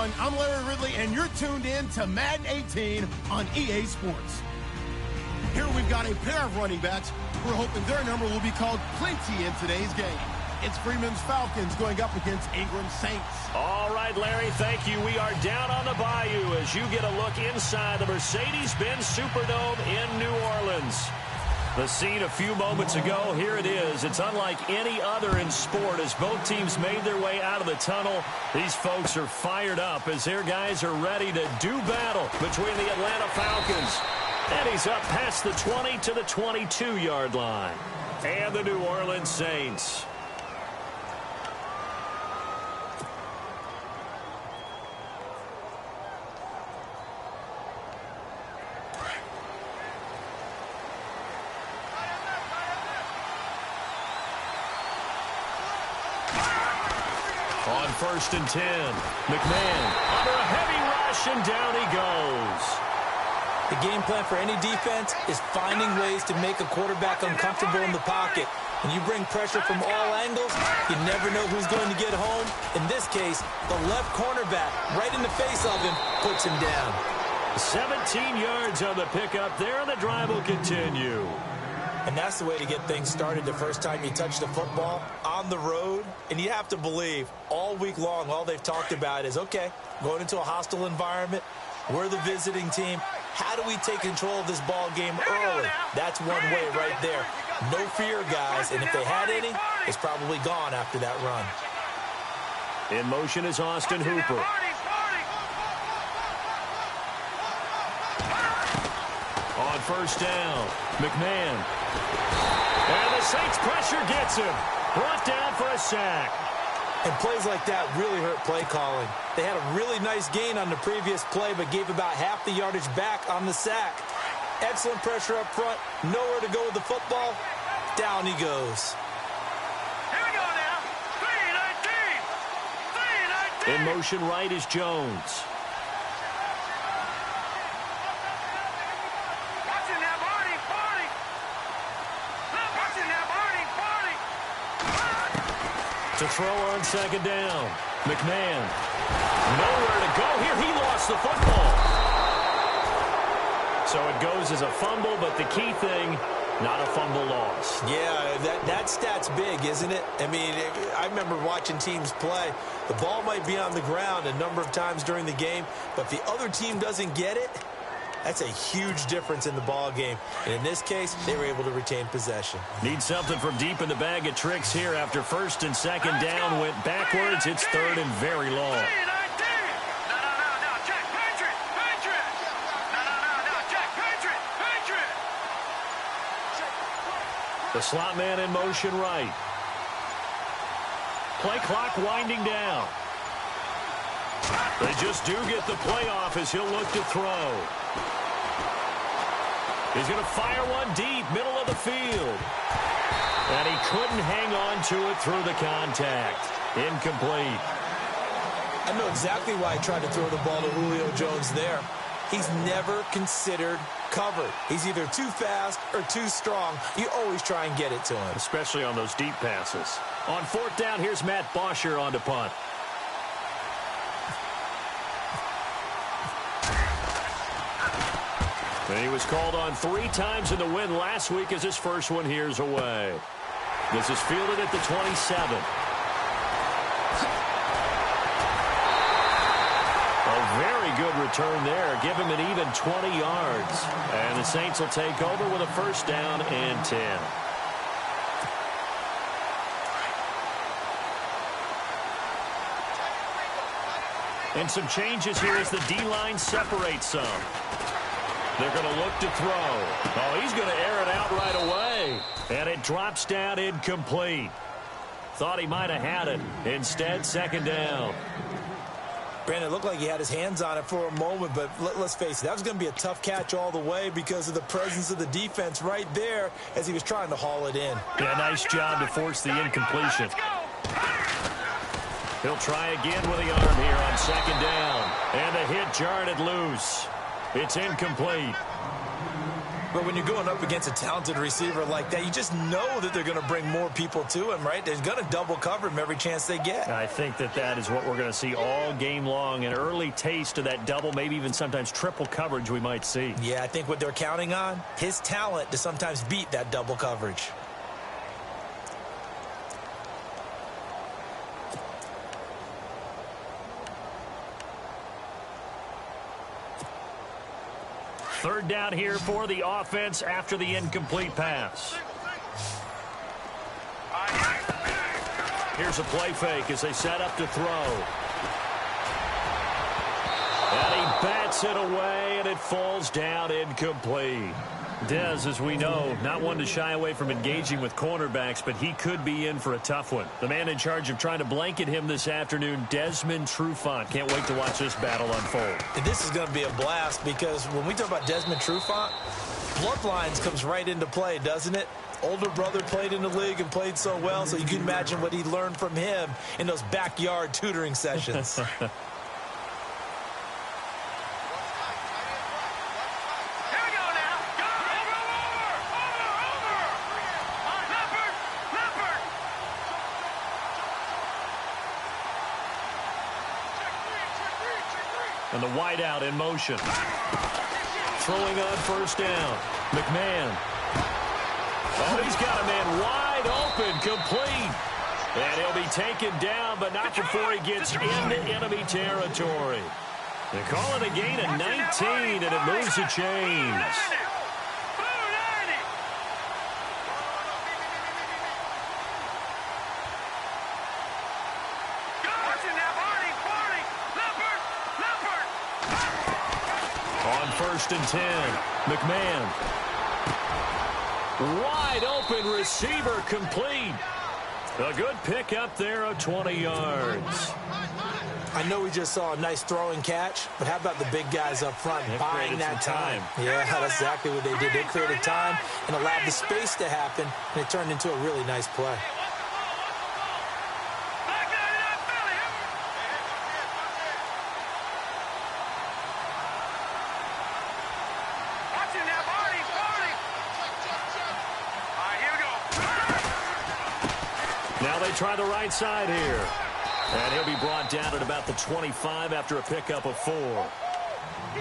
everyone. I'm Larry Ridley, and you're tuned in to Madden 18 on EA Sports. Here we've got a pair of running backs. We're hoping their number will be called plenty in today's game. It's Freeman's Falcons going up against Ingram's Saints. All right, Larry, thank you. We are down on the bayou as you get a look inside the Mercedes-Benz Superdome in New Orleans. The scene a few moments ago, here it is. It's unlike any other in sport as both teams made their way out of the tunnel. These folks are fired up as their guys are ready to do battle between the Atlanta Falcons. And he's up past the 20 to the 22-yard line. And the New Orleans Saints. On 1st and 10, McMahon under a heavy rush, and down he goes. The game plan for any defense is finding ways to make a quarterback uncomfortable in the pocket. When you bring pressure from all angles, you never know who's going to get home. In this case, the left cornerback, right in the face of him, puts him down. 17 yards on the pickup there, and the drive will continue. And that's the way to get things started the first time you touch the football on the road. And you have to believe all week long, all they've talked about is, okay, going into a hostile environment, we're the visiting team. How do we take control of this ball game early? That's one way right there. No fear, guys. And if they had any, it's probably gone after that run. In motion is Austin Hooper. On 1st down, McMahon. And the Saints pressure gets him. Brought down for a sack. And plays like that really hurt play calling. They had a really nice gain on the previous play, but gave about half the yardage back on the sack. Excellent pressure up front. Nowhere to go with the football. Down he goes. Here we go now. 3-19. In motion right is Jones. To throw on 2nd down. McMahon. Nowhere to go here. He lost the football. So it goes as a fumble, but the key thing, not a fumble loss. Yeah, that stat's big, isn't it? I mean, I remember watching teams play. The ball might be on the ground a number of times during the game, but if the other team doesn't get it, that's a huge difference in the ball game. And in this case, they were able to retain possession. Need something from deep in the bag of tricks here after 1st and 2nd down went backwards. It's 3rd and very long. The slot man in motion right. Play clock winding down. They just do get the play off as he'll look to throw. He's going to fire one deep, middle of the field. And he couldn't hang on to it through the contact. Incomplete. I know exactly why I tried to throw the ball to Julio Jones there. He's never considered covered. He's either too fast or too strong. You always try and get it to him. Especially on those deep passes. On 4th down, here's Matt Bosher on to punt. And he was called on 3 times in the win last week as his first one here's away. This is fielded at the 27. A very good return there. Give him an even 20 yards. And the Saints will take over with a 1st down and 10. And some changes here as the D-line separates some. They're going to look to throw. Oh, he's going to air it out right away. And it drops down incomplete. Thought he might have had it. Instead, 2nd down. Brandon, it looked like he had his hands on it for a moment, but let's face it, that was going to be a tough catch all the way because of the presence of the defense right there as he was trying to haul it in. Yeah, nice job to force the incompletion. He'll try again with the arm here on 2nd down. And the hit jarred it loose. It's incomplete. But when you're going up against a talented receiver like that, you just know that they're going to bring more people to him, right? They're going to double cover him every chance they get. I think that is what we're going to see all game long. An early taste of that double, maybe even sometimes triple coverage we might see. Yeah, I think what they're counting on, his talent to sometimes beat that double coverage. Third down here for the offense after the incomplete pass. Here's a play fake as they set up to throw. And he bats it away, and it falls down incomplete. Dez, as we know, not one to shy away from engaging with cornerbacks, but he could be in for a tough one. The man in charge of trying to blanket him this afternoon, Desmond Trufant. Can't wait to watch this battle unfold. And this is going to be a blast because when we talk about Desmond Trufant, bloodlines comes right into play, doesn't it? Older brother played in the league and played so well, so you can imagine what he learned from him in those backyard tutoring sessions. And the wideout in motion. Throwing on first down. McMahon. Oh, he's got a man wide open, complete. And he'll be taken down, but not before he gets into enemy territory. They call it a gain of 19, and it moves the chains. On first and 10, McMahon. Wide open receiver, complete. A good pickup there of 20 yards. I know we just saw a nice throwing catch, but how about the big guys up front buying that time? Yeah, that's exactly what they did. They created time and allowed the space to happen, and it turned into a really nice play. Now they try the right side here. And he'll be brought down at about the 25 after a pickup of 4. Well,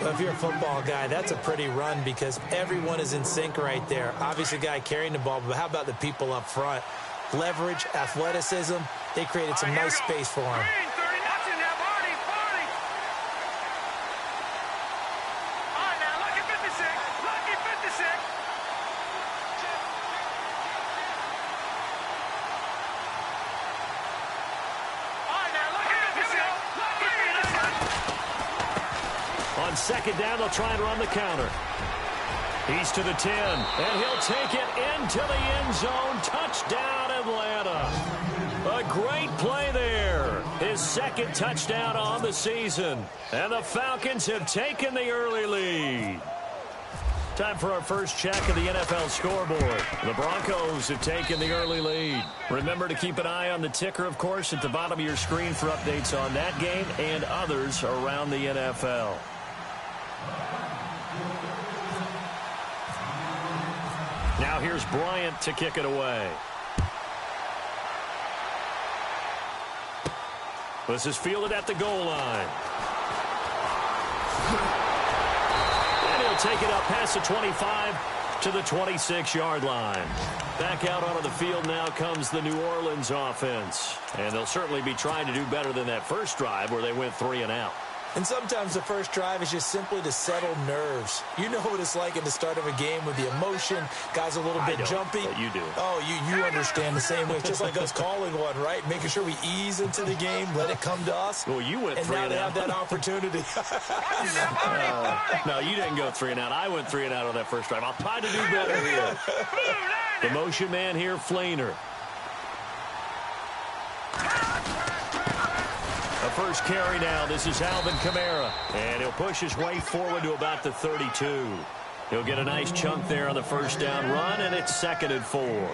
if you're a football guy, that's a pretty run because everyone is in sync right there. Obviously, the guy carrying the ball, but how about the people up front? Leverage, athleticism, they created some nice space for him. Second down, they'll try and run the counter. He's to the 10, and he'll take it into the end zone. Touchdown, Atlanta. A great play there. His second touchdown on the season. And the Falcons have taken the early lead. Time for our first check of the NFL scoreboard. The Broncos have taken the early lead. Remember to keep an eye on the ticker, of course, at the bottom of your screen for updates on that game and others around the NFL. Now here's Bryant to kick it away. This is fielded at the goal line. And he'll take it up past the 25 to the 26-yard line. Back out onto the field now comes the New Orleans offense. And they'll certainly be trying to do better than that first drive where they went 3 and out. And sometimes the first drive is just simply to settle nerves. You know what it's like at the start of a game with the emotion. Guys a little bit jumpy. But you do. Oh, you understand the same way. It's just like us calling one, right? Making sure we ease into the game, let it come to us. Well, you went 3 and out. And now they have that opportunity. No, you didn't go 3 and out. I went 3 and out on that first drive. I'll try to do better here. The motion man here, Flainer. A first carry now. This is Alvin Kamara. And he'll push his way forward to about the 32. He'll get a nice chunk there on the first down run, and it's 2nd and 4.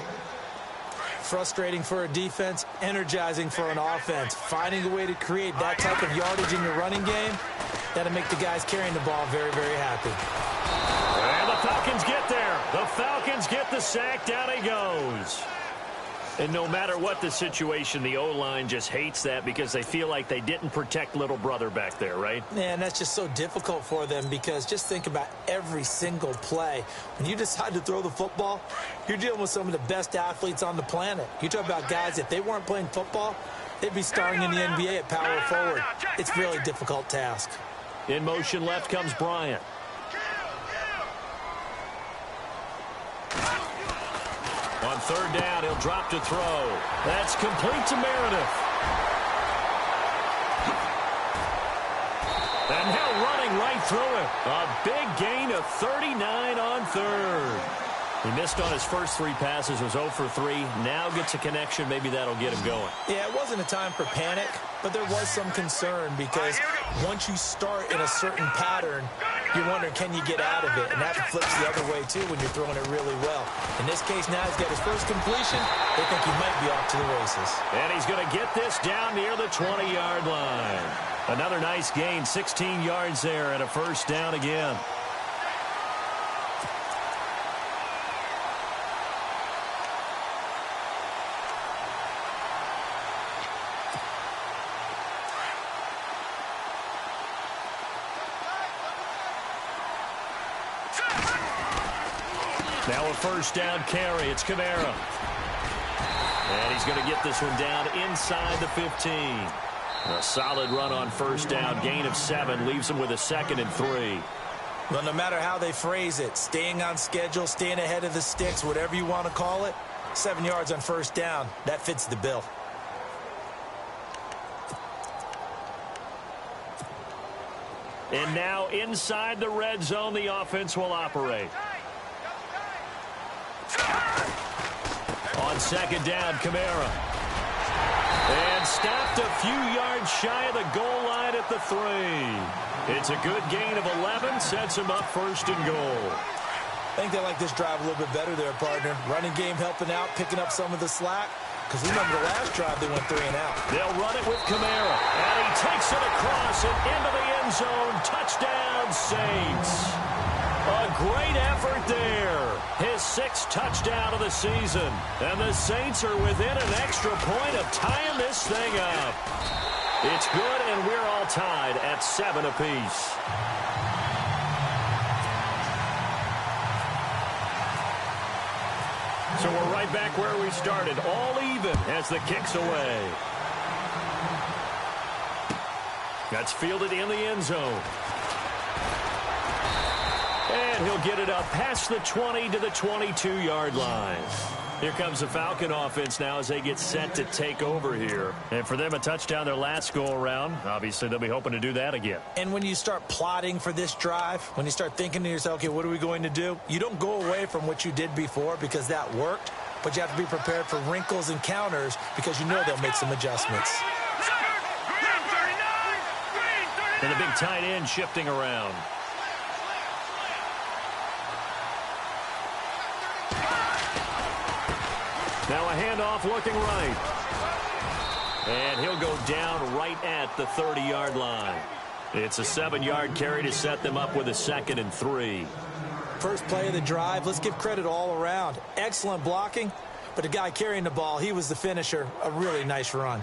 Frustrating for a defense, energizing for an offense. Finding a way to create that type of yardage in your running game, that'll make the guys carrying the ball very, very happy. And the Falcons get there. The Falcons get the sack. Down he goes. And no matter what the situation, the O-line just hates that because they feel like they didn't protect little brother back there, right? Man, that's just so difficult for them because just think about every single play. When you decide to throw the football, you're dealing with some of the best athletes on the planet. You talk about guys, if they weren't playing football, they'd be starring in the NBA at power forward. It's a really difficult task. In motion left comes Bryant. On third down, he'll drop to throw. That's complete to Meredith. And now running right through it. A big gain of 39 on third. He missed on his first 3 passes, was 0 for 3. Now gets a connection. Maybe that'll get him going. Yeah, it wasn't a time for panic, but there was some concern because once you start in a certain pattern, you're wondering, can you get out of it? And that flips the other way, too, when you're throwing it really well. In this case, now he's got his first completion. They think he might be off to the races. And he's going to get this down near the 20-yard line. Another nice gain, 16 yards there, and a first down again. Now a first down carry. It's Kamara. And he's going to get this one down inside the 15. A solid run on first down. Gain of 7 leaves him with a 2nd and 3. Well, no matter how they phrase it, staying on schedule, staying ahead of the sticks, whatever you want to call it, 7 yards on first down, that fits the bill. And now inside the red zone, the offense will operate. On second down, Kamara. And stopped a few yards shy of the goal line at the 3. It's a good gain of 11, sets him up first and goal. I think they like this drive a little bit better there, partner. Running game helping out, picking up some of the slack. Because remember the last drive, they went 3 and out. They'll run it with Kamara. And he takes it across and into the end zone. Touchdown, Saints. A great effort there. His 6th touchdown of the season. And the Saints are within an extra point of tying this thing up. It's good, and we're all tied at 7 apiece. So we're right back where we started. All even as the kick's away. That's fielded in the end zone. And he'll get it up past the 20 to the 22-yard line. Here comes the Falcon offense now as they get set to take over here. And for them, a touchdown their last go-around. Obviously, they'll be hoping to do that again. And when you start plotting for this drive, when you start thinking to yourself, okay, what are we going to do? You don't go away from what you did before because that worked, but you have to be prepared for wrinkles and counters because you know they'll make some adjustments. And the big tight end shifting around. Now a handoff looking right. And he'll go down right at the 30-yard line. It's a 7-yard carry to set them up with a 2nd and 3. First play of the drive, let's give credit all around. Excellent blocking, but the guy carrying the ball, he was the finisher. A really nice run.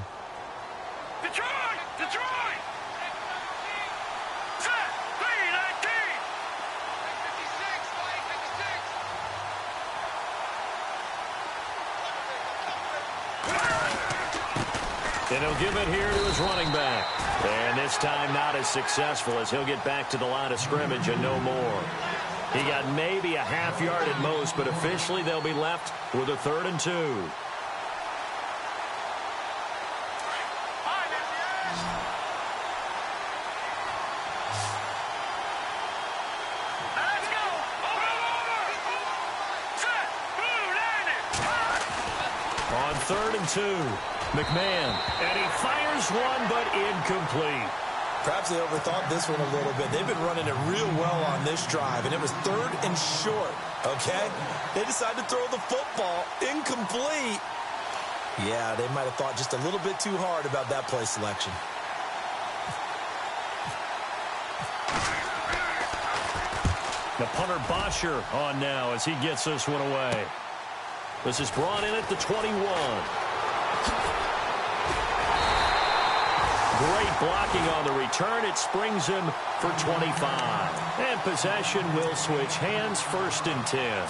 Detroit! Detroit! Set! 3-19! And he'll give it here to his running back. And this time not as successful as he'll get back to the line of scrimmage and no more. He got maybe a half yard at most, but officially they'll be left with a 3rd and 2. Let's go! Over! Set! Blue, On 3rd and 2. McMahon, and he fires one, but incomplete. Perhaps they overthought this one a little bit. They've been running it real well on this drive, and it was 3rd and short, okay? They decided to throw the football incomplete. Yeah, they might have thought just a little bit too hard about that play selection. The punter Bosher on now as he gets this one away. This is brought in at the 21. Great blocking on the return. It springs him for 25. And possession will switch hands, 1st and 10.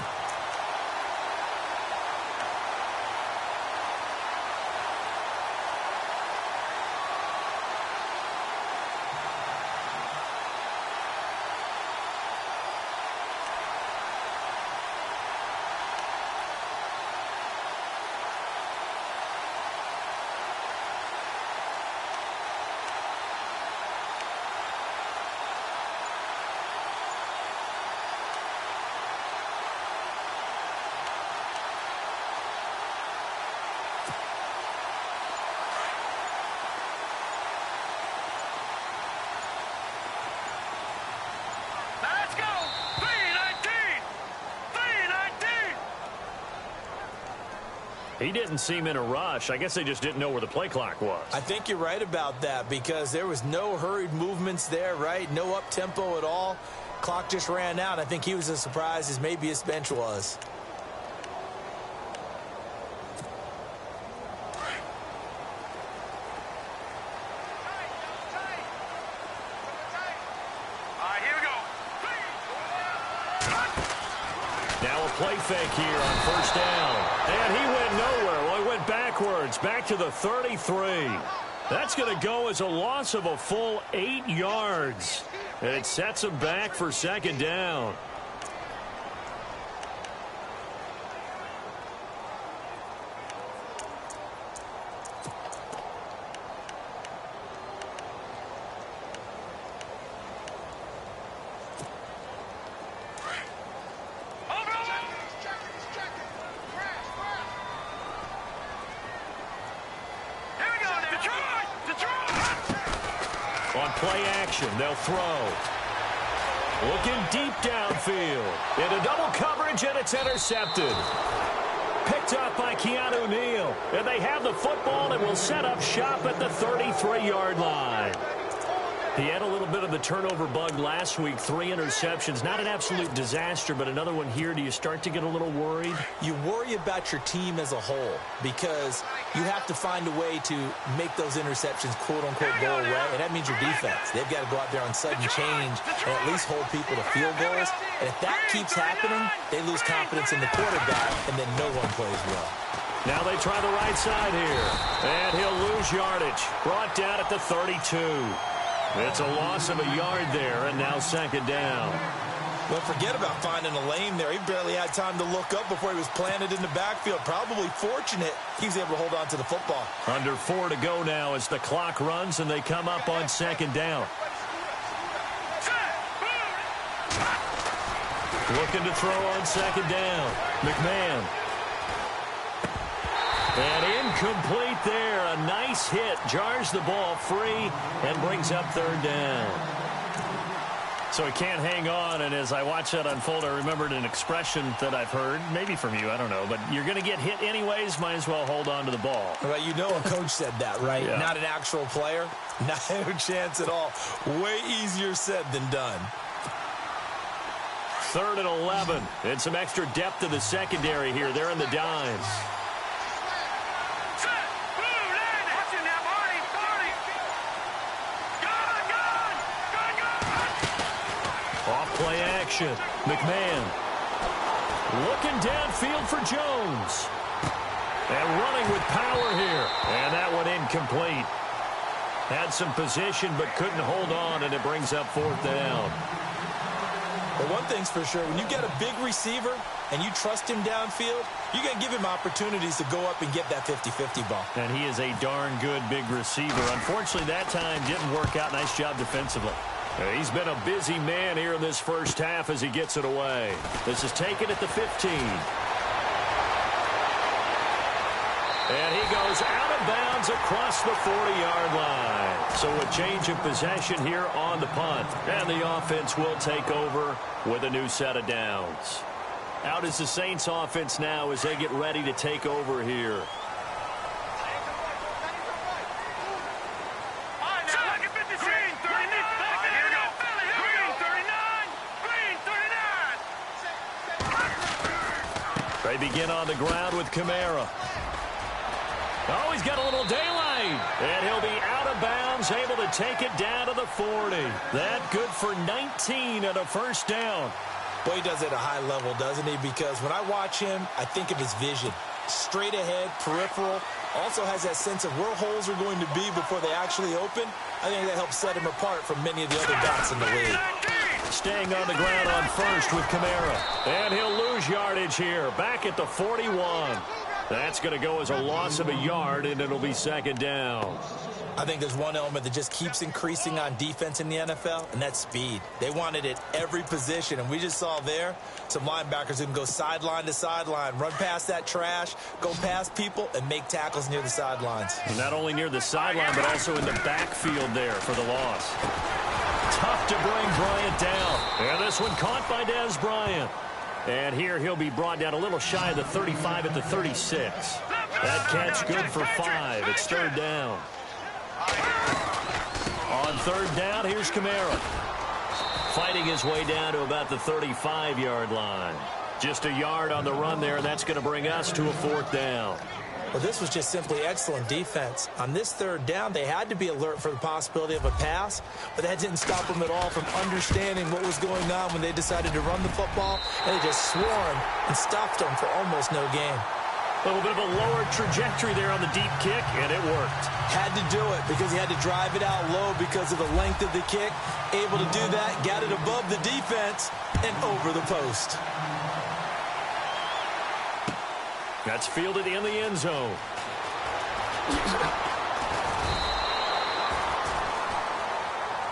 Let's go! 319! 319! He didn't seem in a rush. I guess they just didn't know where the play clock was. I think you're right about that because there was no hurried movements there, right? No up-tempo at all. Clock just ran out. I think he was as surprised as maybe his bench was. Play fake here on 1st down. And he went nowhere. Well, he went backwards, back to the 33. That's going to go as a loss of a full 8 yards. And it sets him back for 2nd down. On play action, they'll throw. Looking deep downfield. Into double coverage, and it's intercepted. Picked up by Keanu Neal. And they have the football and will set up shop at the 33-yard line. He had a little bit of the turnover bug last week. 3 interceptions. Not an absolute disaster, but another one here. Do you start to get a little worried? You worry about your team as a whole because you have to find a way to make those interceptions quote-unquote go away, and that means your defense. They've got to go out there on sudden change and at least hold people to field goals. And if that keeps happening, they lose confidence in the quarterback, and then no one plays well. Now they try the right side here. And he'll lose yardage. Brought down at the 32. It's a loss of a yard there, and now 2nd down. Well, forget about finding a lane there. He barely had time to look up before he was planted in the backfield. Probably fortunate he was able to hold on to the football. Under 4 to go now as the clock runs, and they come up on 2nd down. Looking to throw on 2nd down. McMahon. And incomplete there. A nice hit. Jars the ball free and brings up 3rd down. So he can't hang on, and as I watch that unfold, I remembered an expression that I've heard, maybe from you, I don't know, but you're going to get hit anyways, might as well hold on to the ball. Well, you know a coach said that, right? Yeah. Not an actual player. No chance at all. Way easier said than done. 3rd and 11, and some extra depth to the secondary here. They're in the dimes. Off-play action. McMahon looking downfield for Jones. And running with power here. And that one incomplete. Had some position but couldn't hold on, and it brings up 4th down. Well, one thing's for sure. When you get a big receiver and you trust him downfield, you're going to give him opportunities to go up and get that 50-50 ball. And he is a darn good big receiver. Unfortunately, that time didn't work out. Nice job defensively. He's been a busy man here in this first half as he gets it away. This is taken at the 15. And he goes out of bounds across the 40-yard line. So a change of possession here on the punt. And the offense will take over with a new set of downs. Out is the Saints offense now as they get ready to take over here. They begin on the ground with Kamara. Oh, he's got a little daylight. And he'll be out of bounds, able to take it down to the 40. That good for 19 and a first down. Boy, he does it at a high level, doesn't he? Because when I watch him, I think of his vision. Straight ahead, peripheral. Also has that sense of where holes are going to be before they actually open. I think that helps set him apart from many of the other backs in the league. Staying on the ground on first with Kamara. And he'll lose yardage here. Back at the 41. That's going to go as a loss of a yard, and it'll be second down. I think there's one element that just keeps increasing on defense in the NFL, and that's speed. They want it at every position, and we just saw there some linebackers who can go sideline to sideline, run past that trash, go past people, and make tackles near the sidelines. Not only near the sideline, but also in the backfield there for the loss. Tough to bring Bryant down. And this one caught by Des Bryant. And here he'll be brought down a little shy of the 35 at the 36. That catch good for 5. It's third down. On third down, here's Kamara. Fighting his way down to about the 35-yard line. Just a yard on the run there, and that's going to bring us to a fourth down. Well, this was just simply excellent defense. On this third down, they had to be alert for the possibility of a pass, but that didn't stop them at all from understanding what was going on when they decided to run the football, and they just swarmed and stopped them for almost no gain. A little bit of a lower trajectory there on the deep kick, and it worked. Had to do it because he had to drive it out low because of the length of the kick. Able to do that, got it above the defense, and over the post. That's fielded in the end zone.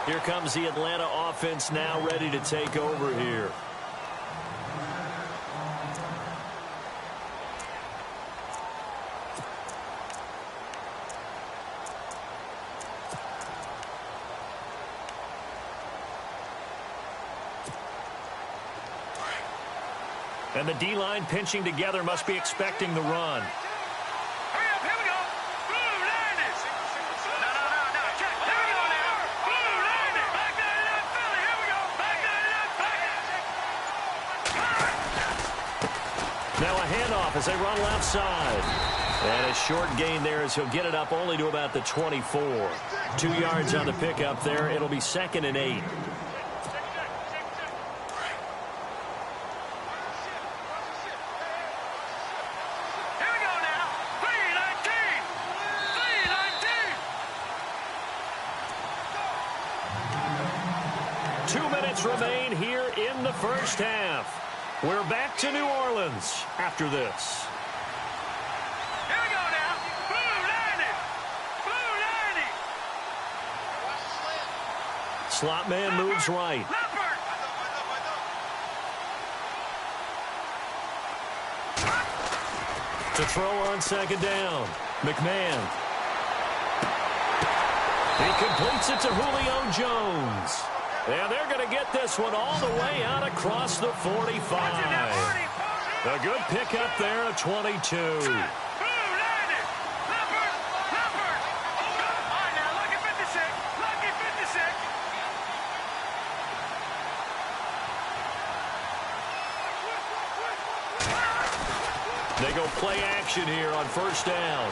Here comes the Atlanta offense now ready to take over here. And the D-line pinching together must be expecting the run. Hurry up, here we go. Blue line it. No. Check. Here we go now. Blue line it. Back 99 Philly. Here we go. Back 99 back. Now a handoff as they run left side. And a short gain there as he'll get it up only to about the 24. 2 yards on the pickup there. It'll be 2nd and 8. Remain here in the first half. We're back to New Orleans after this. Here we go now. Blue line it. Slot man moves right. To throw on second down. McMahon. He completes it to Julio Jones. And they're going to get this one all the way out across the 45. A good pickup there at 22. They go play action here on first down.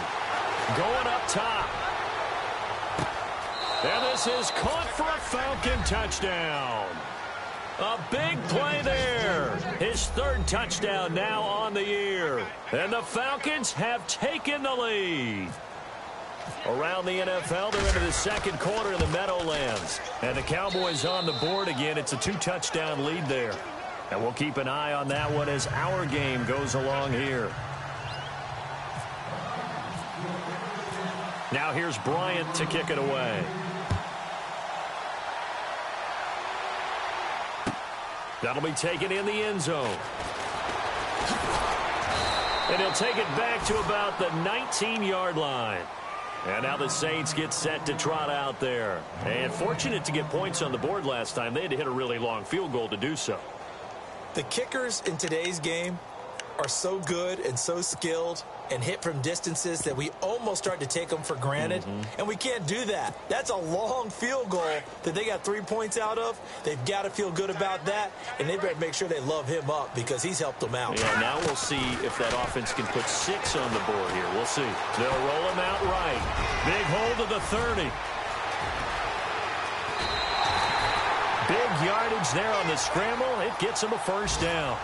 Going up top. And this is caught for a Falcon touchdown. A big play there. His third touchdown now on the year. And the Falcons have taken the lead. Around the NFL, they're into the second quarter in the Meadowlands. And the Cowboys on the board again. It's a 2-touchdown lead there. And we'll keep an eye on that one as our game goes along here. Now here's Bryant to kick it away. That'll be taken in the end zone. And he'll take it back to about the 19-yard line. And now the Saints get set to trot out there. And fortunate to get points on the board last time. They had to hit a really long field goal to do so. The kickers in today's game are so good and so skilled and hit from distances that we almost start to take them for granted, and we can't do that. That's a long field goal that they got 3 points out of. They've got to feel good about that, and they better make sure they love him up because he's helped them out. Yeah, now we'll see if that offense can put 6 on the board here. We'll see. They'll roll him out right. Big hold of the 30. Big yardage there on the scramble. It gets him a first down.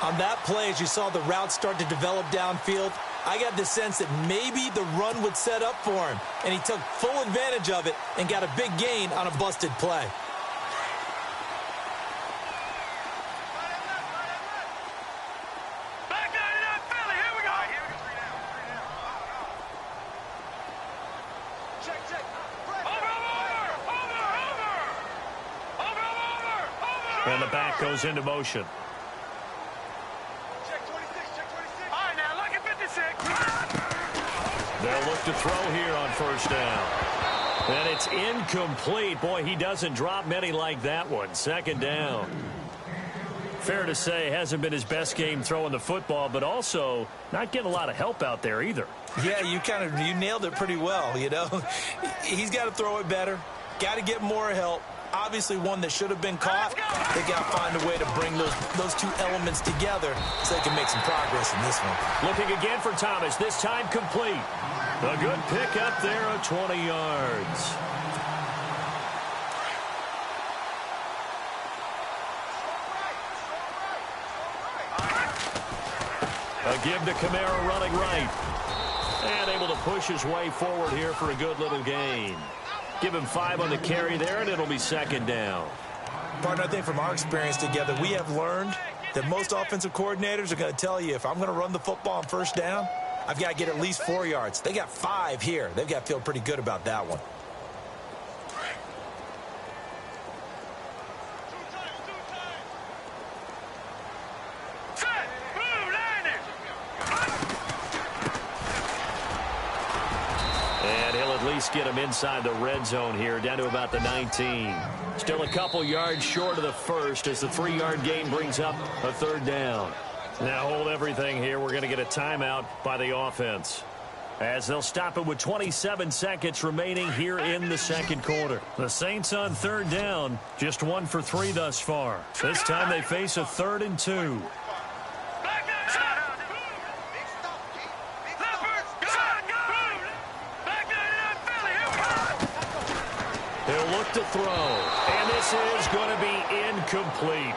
On that play, as you saw the route start to develop downfield, I got the sense that maybe the run would set up for him, and he took full advantage of it and got a big gain on a busted play. Back down to that Philly. Here we go. Check. Over. And the back goes into motion. Check 26. All right, now look at 56. They'll look to throw here on first down. And it's incomplete. Boy, he doesn't drop many like that one. Second down. Fair to say, hasn't been his best game throwing the football, but also not getting a lot of help out there either. Yeah, you nailed it pretty well, you know. He's got to throw it better. Got to get more help. Obviously one that should have been caught. They got to find a way to bring those two elements together so they can make some progress in this one. Looking again for Thomas, this time complete. A good pick up there of 20 yards. A give to Kamara running right. And able to push his way forward here for a good little gain. Give him 5 on the carry there, and it'll be second down. Partner, I think from our experience together, we have learned that most offensive coordinators are going to tell you, if I'm going to run the football on first down, I've got to get at least 4 yards. They got 5 here. They've got to feel pretty good about that one. Get him inside the red zone here, down to about the 19. Still a couple yards short of the first as the 3-yard gain brings up a third down. Now hold everything here. We're going to get a timeout by the offense, as they'll stop it with 27 seconds remaining here in the second quarter. The Saints on third down, just 1 for 3 thus far. This time they face a 3rd and 2. To throw, and this is going to be incomplete.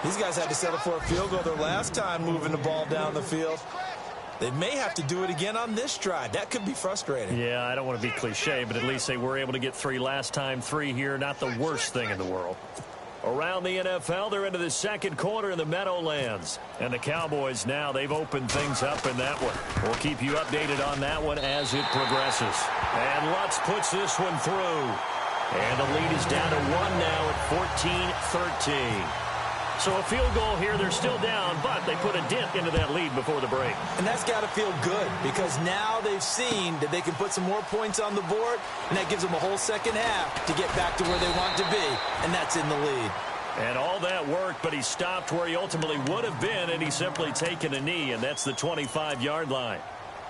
These guys had to settle for a field goal their last time moving the ball down the field. They may have to do it again on this drive. That could be frustrating. Yeah, I don't want to be cliche, but at least they were able to get 3 last time. 3 here, not the worst thing in the world. Around the NFL, they're into the second quarter in the Meadowlands. And the Cowboys now, they've opened things up in that one. We'll keep you updated on that one as it progresses. And Lutz puts this one through. And the lead is down to 1 now at 14-13. So a field goal here. They're still down, but they put a dent into that lead before the break. And that's got to feel good because now they've seen that they can put some more points on the board, and that gives them a whole second half to get back to where they want to be, and that's in the lead. And all that worked, but he stopped where he ultimately would have been, and he's simply taken a knee, and that's the 25-yard line.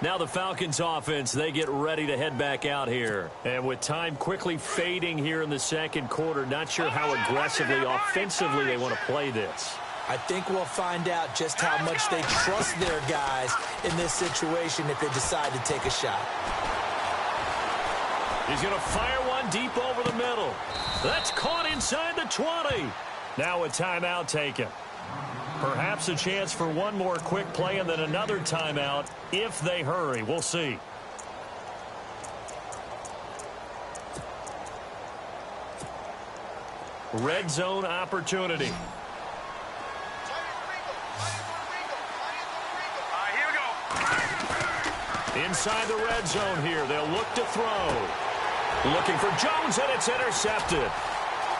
Now the Falcons offense, they get ready to head back out here. And with time quickly fading here in the second quarter, not sure how aggressively, offensively they want to play this. I think we'll find out just how much they trust their guys in this situation if they decide to take a shot. He's going to fire one deep over the middle. That's caught inside the 20. Now a timeout taken. Perhaps a chance for one more quick play and then another timeout if they hurry. We'll see. Red zone opportunity. Here we go. Inside the red zone here. They'll look to throw. Looking for Jones, and it's intercepted.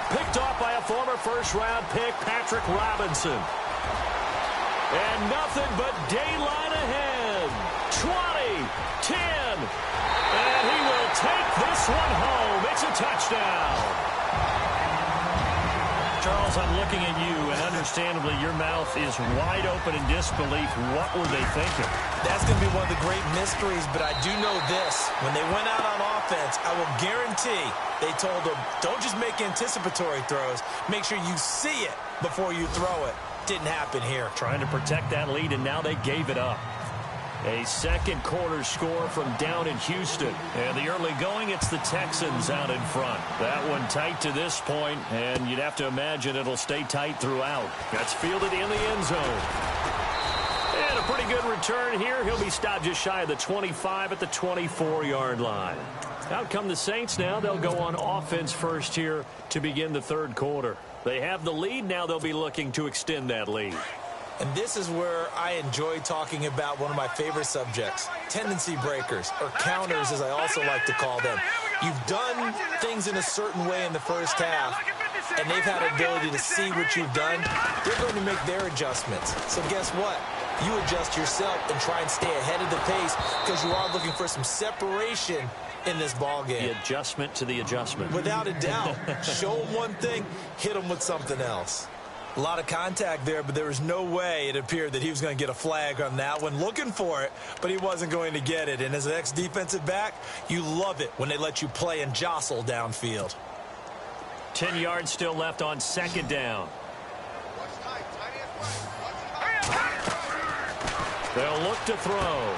Picked off by a former first-round pick, Patrick Robinson. And nothing but daylight ahead. 20, 10, and he will take this one home. It's a touchdown. Charles, I'm looking at you, and understandably, your mouth is wide open in disbelief. What were they thinking? That's going to be one of the great mysteries, but I do know this. When they went out on offense, I will guarantee they told them, don't just make anticipatory throws. Make sure you see it before you throw it. Didn't happen here. Trying to protect that lead, and now they gave it up. A second quarter score from down in Houston. And the early going, it's the Texans out in front. That one tight to this point, and you'd have to imagine it'll stay tight throughout. That's fielded in the end zone. And a pretty good return here. He'll be stopped just shy of the 25 at the 24-yard line. Out come the Saints now. They'll go on offense first here to begin the third quarter. They have the lead. Now they'll be looking to extend that lead. And this is where I enjoy talking about one of my favorite subjects, tendency breakers, or counters as I also like to call them. You've done things in a certain way in the first half, and they've had an ability to see what you've done. They're going to make their adjustments. So guess what? You adjust yourself and try and stay ahead of the pace because you are looking for some separation in this ball game. The adjustment to the adjustment. Without a doubt. Show them one thing, hit them with something else. A lot of contact there, but there was no way it appeared that he was going to get a flag on that one. Looking for it, but he wasn't going to get it. And as an ex-defensive back, you love it when they let you play and jostle downfield. 10 yards still left on second down. They'll look to throw.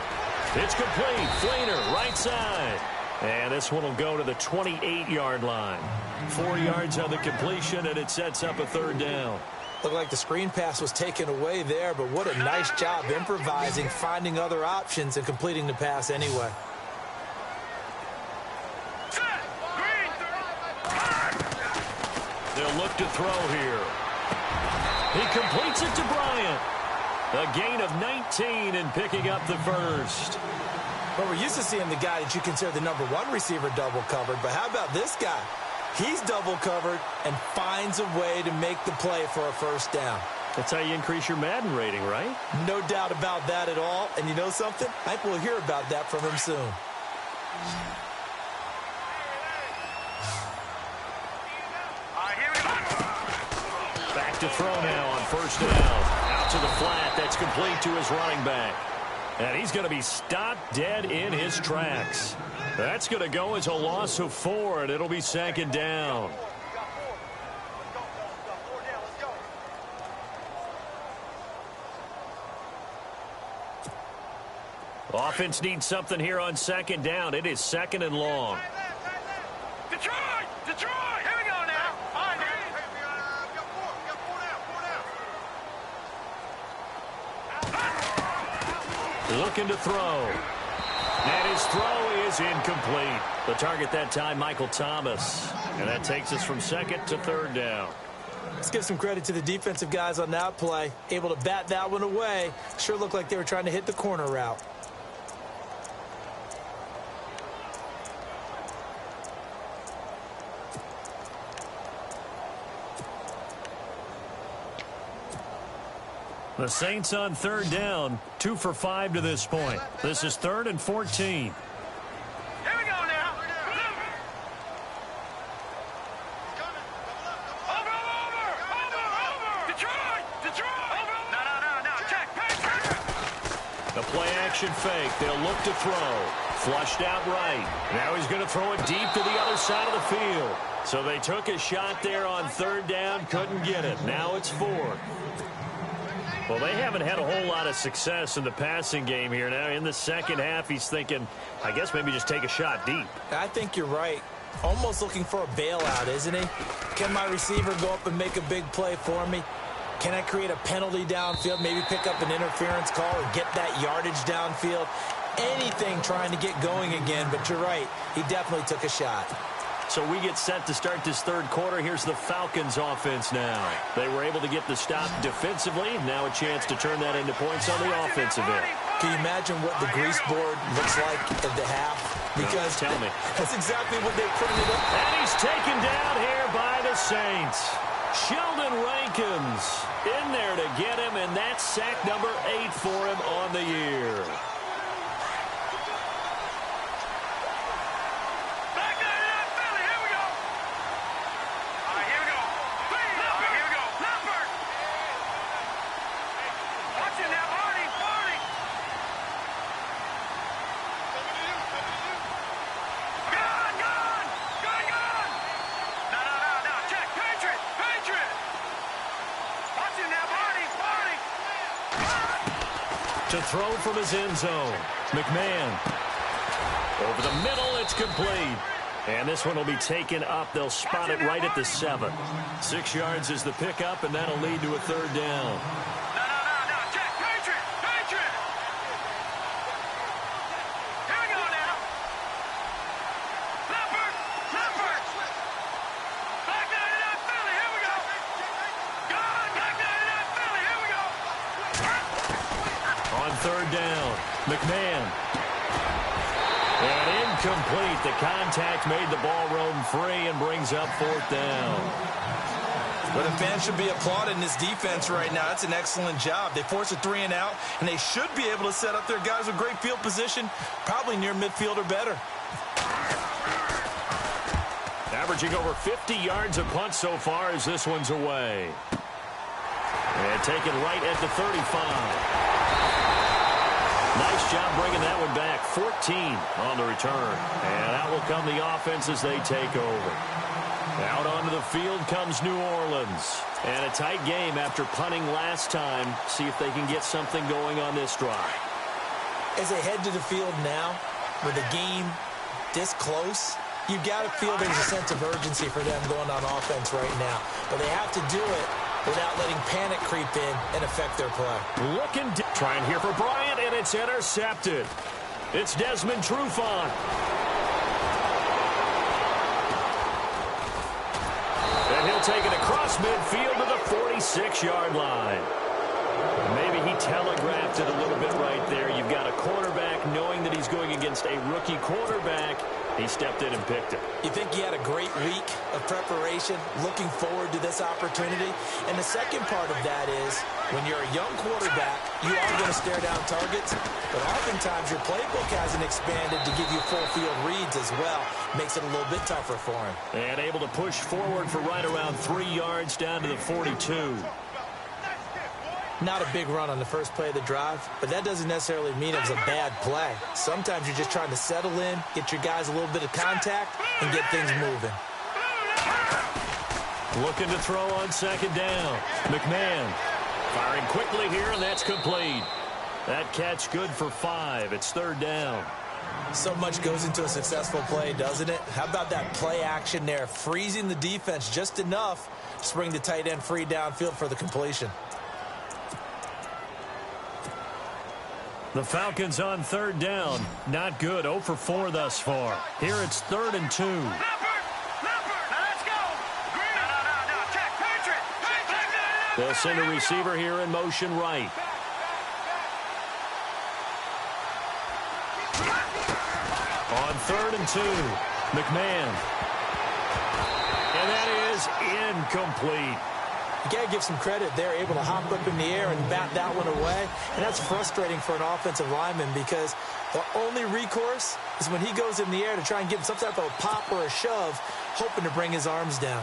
It's complete. Fleener, right side. And this one will go to the 28-yard line. 4 yards on the completion, and it sets up a third down. Looked like the screen pass was taken away there, but what a nice job improvising, finding other options, and completing the pass anyway. They'll look to throw here. He completes it to Bryant. A gain of 19 and picking up the first. Well, we're used to seeing the guy that you consider the number one receiver double covered, but how about this guy? He's double covered and finds a way to make the play for a first down. That's how you increase your Madden rating, right? No doubt about that at all. And you know something? I think we'll hear about that from him soon. Back to throw now on first down. Out to the flat. That's complete to his running back. And he's going to be stopped dead in his tracks. That's going to go as a loss of 4, and it'll be second down. Offense needs something here on second down. It is second and long. Detroit! Detroit! Here we go now. Find it. Looking to throw. And his throw is incomplete. The target that time, Michael Thomas. And that takes us from second to third down. Let's give some credit to the defensive guys on that play. Able to bat that one away. Sure looked like they were trying to hit the corner route. The Saints on third down, 2 for 5 to this point. This is 3rd and 14. Here we go now. Over. Detroit! No. Check. The play action fake. They'll look to throw. Flushed out right. Now he's going to throw it deep to the other side of the field. So they took a shot there on third down, couldn't get it. Now it's 4th. Well, they haven't had a whole lot of success in the passing game here. Now, in the second half, he's thinking, I guess maybe just take a shot deep. I think you're right. Almost looking for a bailout, isn't he? Can my receiver go up and make a big play for me? Can I create a penalty downfield, maybe pick up an interference call and get that yardage downfield? Anything trying to get going again, but you're right. He definitely took a shot. So we get set to start this third quarter. Here's the Falcons offense now. They were able to get the stop defensively. Now a chance to turn that into points on the offensive end. Can you imagine what the grease board looks like at the half? Because tell me. That's exactly what they printed up. And he's taken down here by the Saints. Sheldon Rankins in there to get him, and that's sack number 8 for him on the year. Back there in that Philly. Here we go. All right, here we go. To throw from his end zone. McMahon. Over the middle, it's complete. And this one will be taken up. They'll spot it right at the 7. 6 yards is the pickup, and that'll lead to a third down. No. Check. Patriot. Here we go now. Leopard. Back 99 Philly. Here we go. God, back 99 Philly. Here we go. On third down, McMahon. And incomplete. The contact made the ball roam free and brings up fourth down. But a fan should be applauding this defense right now. That's an excellent job. They force a 3 and out, and they should be able to set up their guys with great field position, probably near midfield or better. Averaging over 50 yards a punt so far as this one's away. And taken right at the 35. Nice job bringing that one back. 14 on the return. And out will come the offense as they take over. Out onto the field comes New Orleans. And a tight game after punting last time. See if they can get something going on this drive. As they head to the field now, with the game this close, you've got to feel there's a sense of urgency for them going on offense right now. But they have to do it without letting panic creep in and affect their play. Looking, trying here for Bryant, and it's intercepted. It's Desmond Trufant. And he'll take it across midfield to the 46-yard line. Maybe he telegraphed it a little bit right there. You've got a cornerback knowing that he's going against a rookie quarterback. He stepped in and picked it. You think he had a great week of preparation, looking forward to this opportunity? And the second part of that is, when you're a young quarterback, you are going to stare down targets, but oftentimes your playbook hasn't expanded to give you full field reads as well. Makes it a little bit tougher for him. And able to push forward for right around 3 yards down to the 42. Not a big run on the first play of the drive, but that doesn't necessarily mean it was a bad play. Sometimes you're just trying to settle in, get your guys a little bit of contact, and get things moving. Looking to throw on second down. McMahon firing quickly here, and that's complete. That catch good for 5. It's third down. So much goes into a successful play, doesn't it? How about that play action there, freezing the defense just enough to bring the tight end free downfield for the completion. The Falcons on third down. Not good. 0 for 4 thus far. Here it's 3rd and 2. Leopard. Now let's go. No. Check. Patriot. They'll send a receiver here in motion right. On 3rd and 2. McMahon. And that is incomplete. You got to give some credit. They're able to hop up in the air and bat that one away. And that's frustrating for an offensive lineman because the only recourse is when he goes in the air to try and get some type of a pop or a shove, hoping to bring his arms down.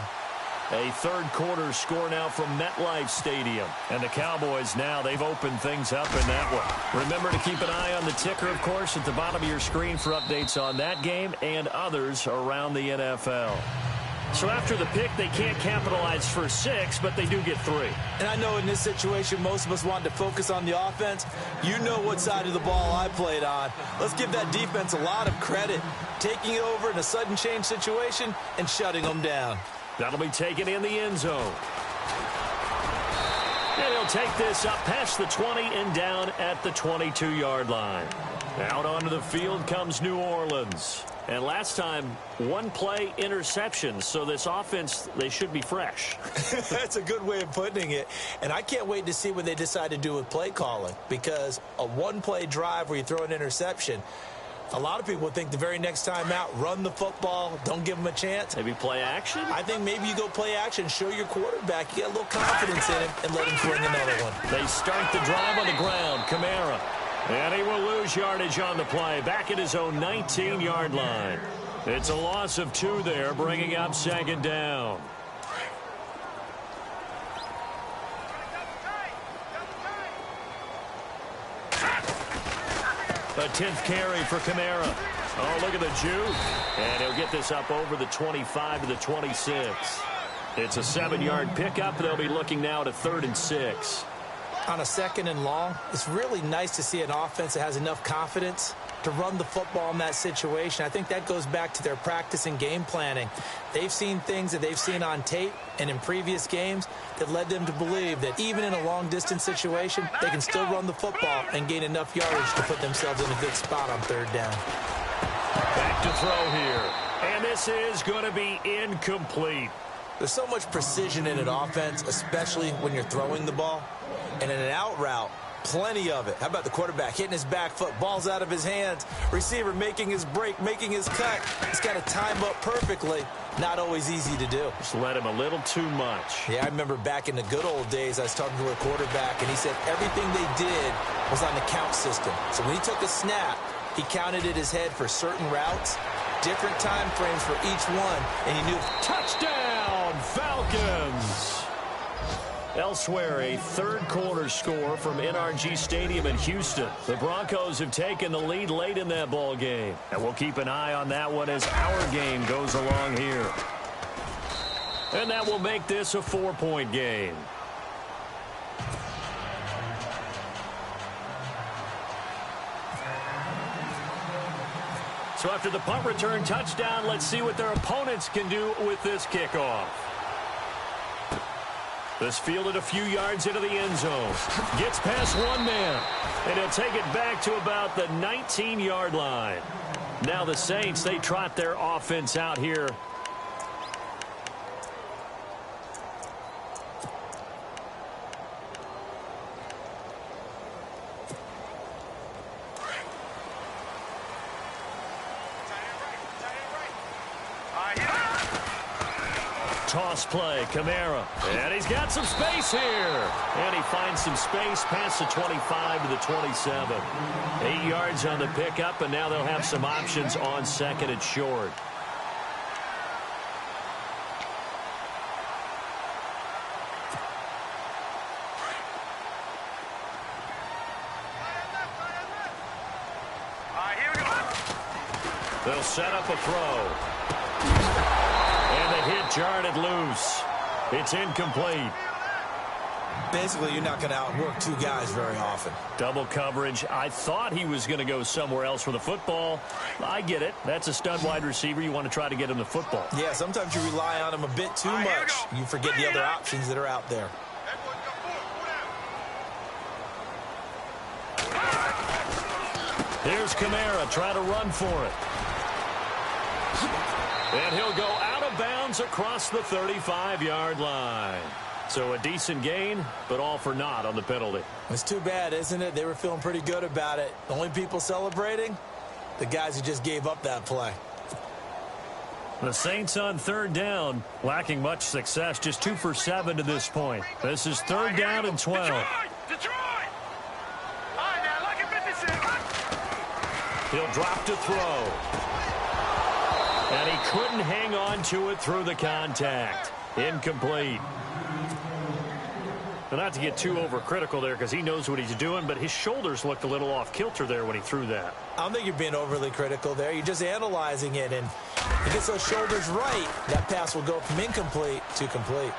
A third quarter score now from MetLife Stadium. And the Cowboys now, they've opened things up in that one. Remember to keep an eye on the ticker, of course, at the bottom of your screen for updates on that game and others around the NFL. So after the pick, they can't capitalize for 6, but they do get 3. And I know in this situation, most of us want to focus on the offense. You know what side of the ball I played on. Let's give that defense a lot of credit. Taking it over in a sudden change situation and shutting them down. That'll be taken in the end zone. And he'll take this up past the 20 and down at the 22-yard line. Out onto the field comes New Orleans. And last time, 1 play interception. So this offense, they should be fresh. That's a good way of putting it. And I can't wait to see what they decide to do with play calling. Because a 1-play drive where you throw an interception, a lot of people think the very next time out, run the football, don't give them a chance. Maybe play action? I think maybe you go play action, show your quarterback, you get a little confidence in him, and let him swing another one. They start the drive on the ground. Kamara. And he will lose yardage on the play. Back at his own 19-yard line. It's a loss of 2 there, bringing up second down. A 10th carry for Kamara. Oh, look at the juke. And he'll get this up over the 25 to the 26. It's a 7-yard pickup. They'll be looking now to 3rd and 6. on a 2nd and long, it's really nice to see an offense that has enough confidence to run the football in that situation. I think that goes back to their practice and game planning. They've seen things that they've seen on tape and in previous games that led them to believe that even in a long-distance situation, they can still run the football and gain enough yardage to put themselves in a good spot on 3rd down. Back to throw here. And this is going to be incomplete. There's so much precision in an offense, especially when you're throwing the ball. And in an out route, plenty of it. How about the quarterback hitting his back foot, ball's out of his hands, receiver making his break, making his cut. He's got to time up perfectly. Not always easy to do. Just let him a little too much. Yeah, I remember back in the good old days, I was talking to a quarterback, and he said everything they did was on the count system. So when he took a snap, he counted in his head for certain routes, different time frames for each one, and he knew. Touchdown, Falcons! Elsewhere, a 3rd quarter score from NRG Stadium in Houston. The Broncos have taken the lead late in that ball game, and we'll keep an eye on that one as our game goes along here. And that will make this a 4-point game. So after the punt return touchdown, let's see what their opponents can do with this kickoff. This fielded a few yards into the end zone. Gets past one man. And he'll take it back to about the 19-yard line. Now the Saints, they trot their offense out here. Toss play, Kamara. And he's got some space here. And he finds some space past the 25 to the 27. 8 yards on the pickup, and now they'll have some options on 2nd and short. They'll set up a throw. And the hit jarred it loose. It's incomplete. Basically, you're not going to outwork 2 guys very often. Double coverage. I thought he was going to go somewhere else for the football. I get it. That's a stud wide receiver. You want to try to get him the football. Yeah, sometimes you rely on him a bit too much. You forget the other options that are out there. Here's Kamara. Try to run for it. And he'll go out of bounds across the 35-yard line. So a decent gain, but all for naught on the penalty. It's too bad, isn't it? They were feeling pretty good about it. The only people celebrating, the guys who just gave up that play. The Saints on 3rd down, lacking much success, just 2 for 7 to this point. This is 3rd down and 12. Detroit! All right, now, look at 56. He'll drop to throw. And he couldn't hang on to it through the contact. Incomplete. But not to get too overcritical there because he knows what he's doing, but his shoulders looked a little off kilter there when he threw that. I don't think you're being overly critical there. You're just analyzing it, and if he gets those shoulders right, that pass will go from incomplete to complete.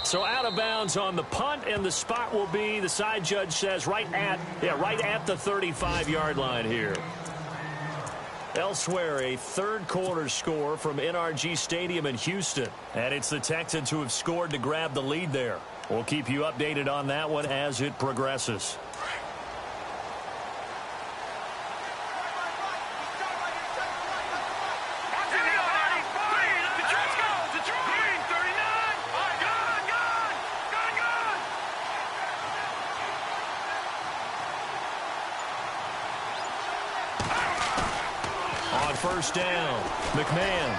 So out of bounds on the punt, and the spot will be, the side judge says, right at the 35-yard line here. Elsewhere, a 3rd quarter score from NRG Stadium in Houston. And it's the Texans who have scored to grab the lead there. We'll keep you updated on that one as it progresses. First down, McMahon.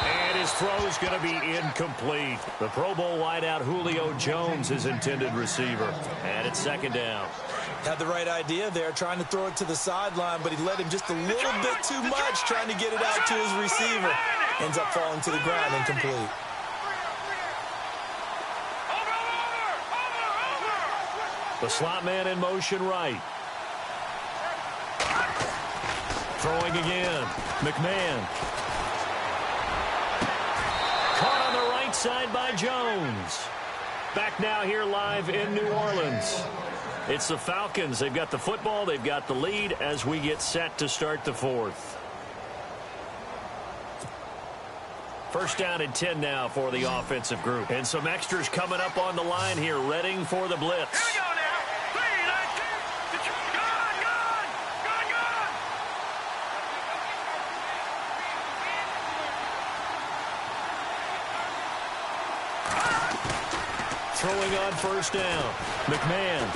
And his throw's going to be incomplete. The Pro Bowl wideout Julio Jones, his intended receiver. And it's 2nd down. Had the right idea there, trying to throw it to the sideline, but he let him just a little bit too much, trying to get it out to his receiver. Ends up falling to the ground, incomplete. The slot man in motion right. Throwing again. McMahon. Caught on the right side by Jones. Back now here live in New Orleans. It's the Falcons. They've got the football. They've got the lead as we get set to start the fourth. First down and 10 now for the offensive group. And some extras coming up on the line here, readying for the blitz. Here we go now. 3, 9, 2. Gone. Throwing on first down. McMahon.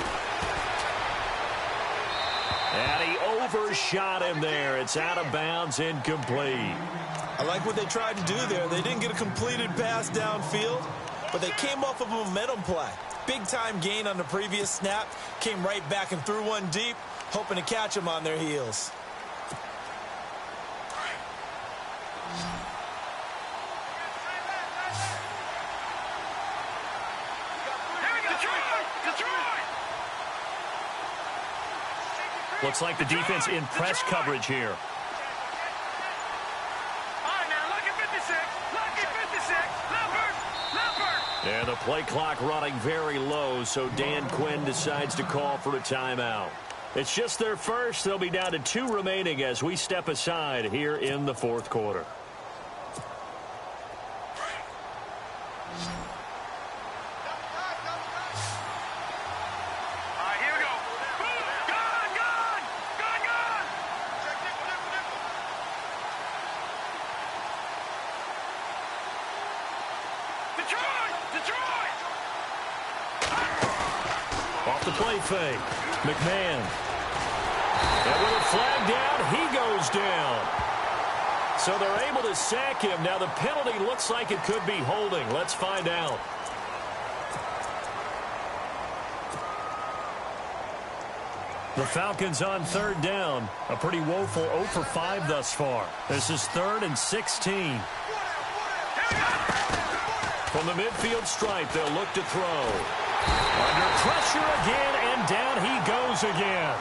And he overshot him there. It's out of bounds, incomplete. I like what they tried to do there. They didn't get a completed pass downfield, but they came off of a momentum play. Big-time gain on the previous snap. Came right back and threw one deep, hoping to catch them on their heels. Looks like the defense in press coverage here. And the play clock running very low, so Dan Quinn decides to call for a timeout. It's just their first. They'll be down to 2 remaining as we step aside here in the fourth quarter. Off the play fake. McMahon. And with a flag down, he goes down. So they're able to sack him. Now the penalty looks like it could be holding. Let's find out. The Falcons on third down. A pretty woeful 0 for 5 thus far. This is 3rd and 16. From the midfield stripe, they'll look to throw. Under pressure again, and down he goes again.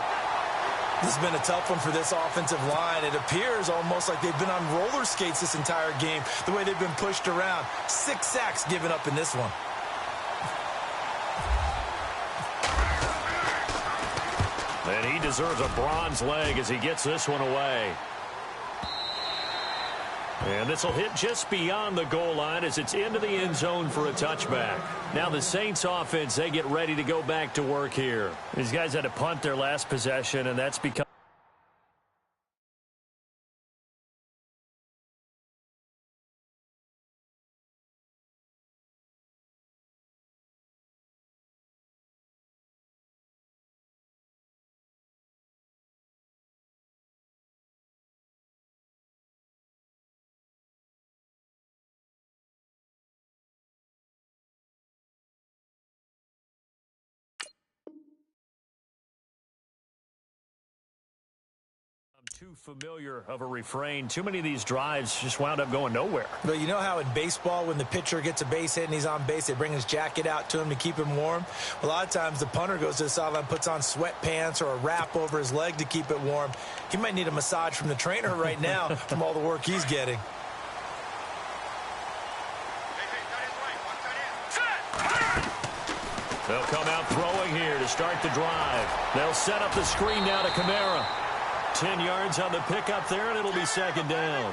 This has been a tough one for this offensive line. It appears almost like they've been on roller skates this entire game, the way they've been pushed around. 6 sacks given up in this one. And he deserves a bronze leg as he gets this one away. And this will hit just beyond the goal line as it's into the end zone for a touchback. Now the Saints offense, they get ready to go back to work here. These guys had to punt their last possession, and that's because too familiar of a refrain. Too many of these drives just wound up going nowhere. But you know how in baseball, when the pitcher gets a base hit and he's on base, they bring his jacket out to him to keep him warm? A lot of times the punter goes to the sideline, puts on sweatpants or a wrap over his leg to keep it warm. He might need a massage from the trainer right now from all the work he's getting. They'll come out throwing here to start the drive. They'll set up the screen now to Kamara. 10 yards on the pickup there, and it'll be second down.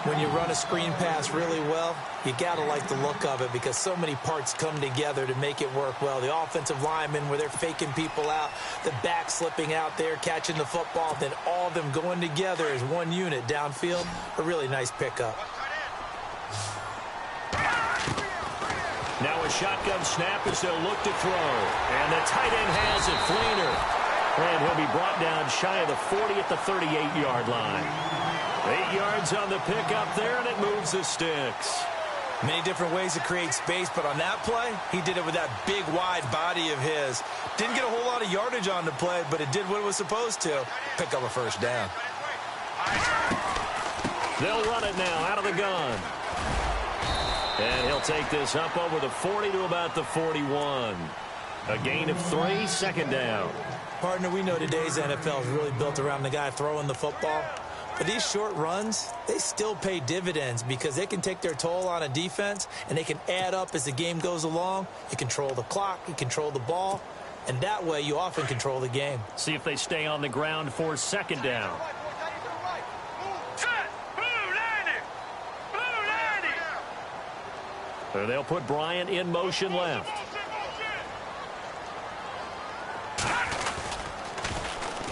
When you run a screen pass really well, you got to like the look of it because so many parts come together to make it work well. The offensive linemen, where they're faking people out, the back slipping out there, catching the football, then all of them going together as one unit downfield. A really nice pickup. Now a shotgun snap as they'll look to throw. And the tight end has it, Fleener. And he'll be brought down shy of the 40 at the 38-yard line. 8 yards on the pickup there, and it moves the sticks. Many different ways to create space, but on that play, he did it with that big, wide body of his. Didn't get a whole lot of yardage on the play, but it did what it was supposed to. Pick up a first down. They'll run it now out of the gun. And he'll take this up over the 40 to about the 41. A gain of 3, second down. Partner, we know today's NFL is really built around the guy throwing the football. But these short runs, they still pay dividends because they can take their toll on a defense, and they can add up as the game goes along. You control the clock, you control the ball, and that way you often control the game. See if they stay on the ground for second down. They'll put Bryant in motion left.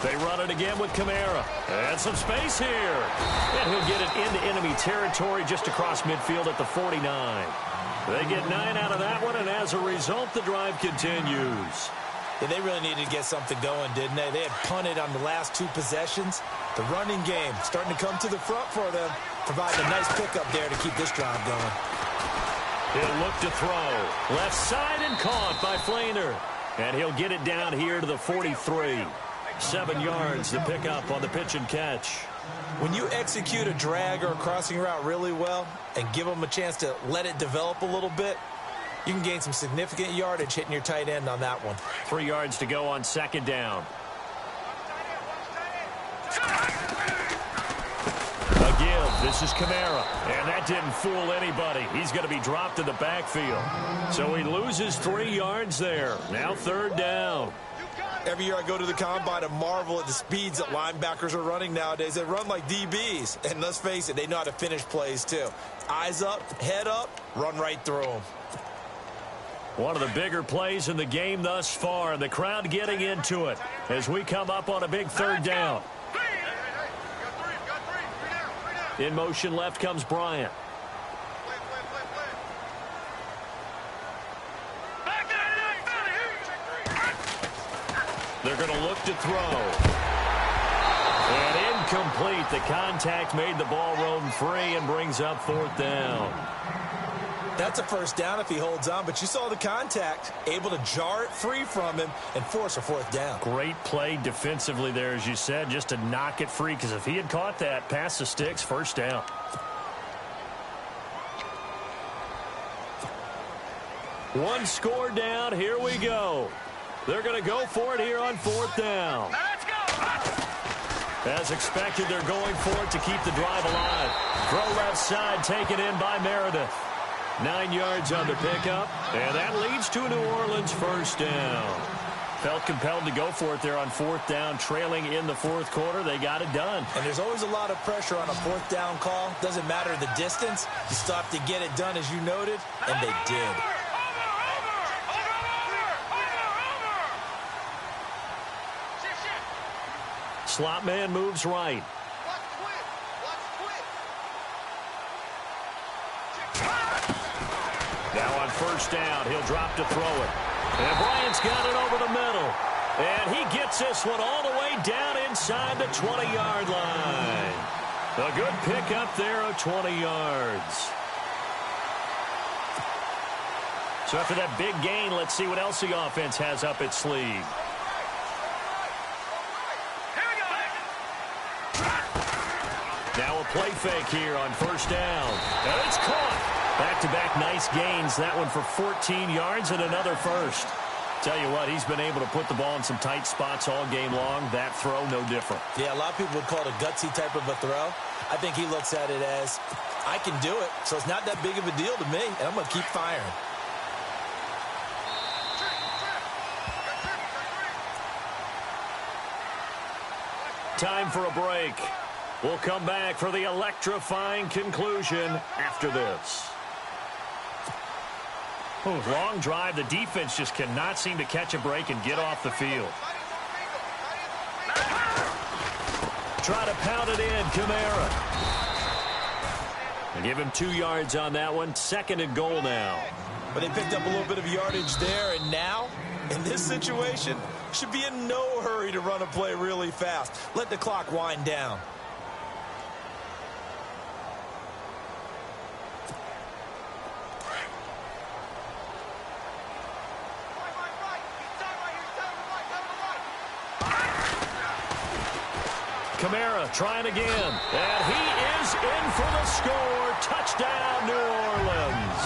They run it again with Kamara. And some space here. And he'll get it into enemy territory just across midfield at the 49. They get 9 out of that one, and as a result, the drive continues. Yeah, they really needed to get something going, didn't they? They had punted on the last 2 possessions. The running game starting to come to the front for them, providing a nice pickup there to keep this drive going. He'll look to throw. Left side and caught by Flainer. And he'll get it down here to the 43. 7 yards to pick up on the pitch and catch. When you execute a drag or a crossing route really well and give them a chance to let it develop a little bit, you can gain some significant yardage hitting your tight end on that one. 3 yards to go on second down. A give. This is Kamara. And that didn't fool anybody. He's going to be dropped in the backfield. So he loses 3 yards there. Now third down. Every year I go to the combine and marvel at the speeds that linebackers are running nowadays. They run like DBs. And let's face it, they know how to finish plays too. Eyes up, head up, run right through them. One of the bigger plays in the game thus far. And the crowd getting into it as we come up on a big third down. In motion left comes Bryant. They're going to look to throw. And incomplete. The contact made the ball roam free and brings up fourth down. That's a first down if he holds on, but you saw the contact, able to jar it free from him and force a fourth down. Great play defensively there, as you said, just to knock it free, because if he had caught that, past the sticks, first down. One score down. Here we go. They're going to go for it here on fourth down. Let's go. As expected, they're going for it to keep the drive alive. Throw left side, taken in by Meredith. 9 yards on the pickup, and that leads to a New Orleans first down. Felt compelled to go for it there on fourth down, trailing in the fourth quarter. They got it done. And there's always a lot of pressure on a fourth down call. Doesn't matter the distance. You still have to get it done, as you noted, and they did. Slot man moves right. Now on first down, he'll drop to throw it. And Bryant's got it over the middle. And he gets this one all the way down inside the 20-yard line. A good pickup there of 20 yards. So after that big gain, let's see what else the offense has up its sleeve. Now a play fake here on first down. And it's caught. Back-to-back nice gains. That one for 14 yards and another first. Tell you what, he's been able to put the ball in some tight spots all game long. That throw, no different. Yeah, a lot of people would call it a gutsy type of a throw. I think he looks at it as, I can do it, so it's not that big of a deal to me, and I'm going to keep firing. Time for a break. We'll come back for the electrifying conclusion after this. Long drive. The defense just cannot seem to catch a break and get off the field. Try to pound it in, Kamara. Give him 2 yards on that one. Second and goal now. But they picked up a little bit of yardage there, and now, in this situation, should be in no hurry to run a play really fast. Let the clock wind down. Kamara trying again. And he is in for the score. Touchdown, New Orleans.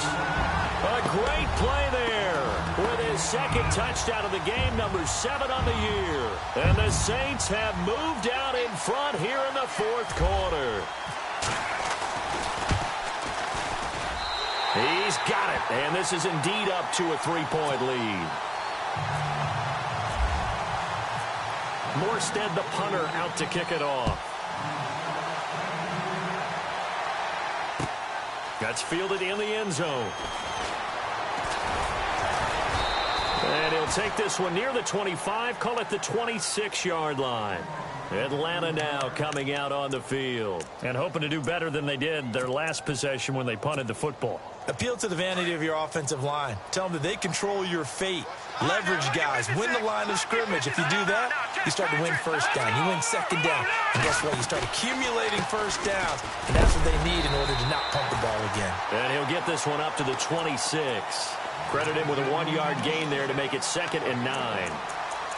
A great play there with his second touchdown of the game, number 7 on the year. And the The Saints have moved out in front here in the fourth quarter. He's got it, and this is indeed up to a 3-point lead. Morstead, the punter, out to kick it off. That's fielded in the end zone. And he'll take this one near the 25, call it the 26-yard line. Atlanta now coming out on the field and hoping to do better than they did their last possession when they punted the football. Appeal to the vanity of your offensive line. Tell them that they control your fate. Leverage guys. Win the line of scrimmage. If you do that, you start to win first down. You win second down. And guess what? You start accumulating first downs. And that's what they need in order to not pump the ball again. And he'll get this one up to the 26. Credit him with a 1-yard gain there to make it 2nd and 9.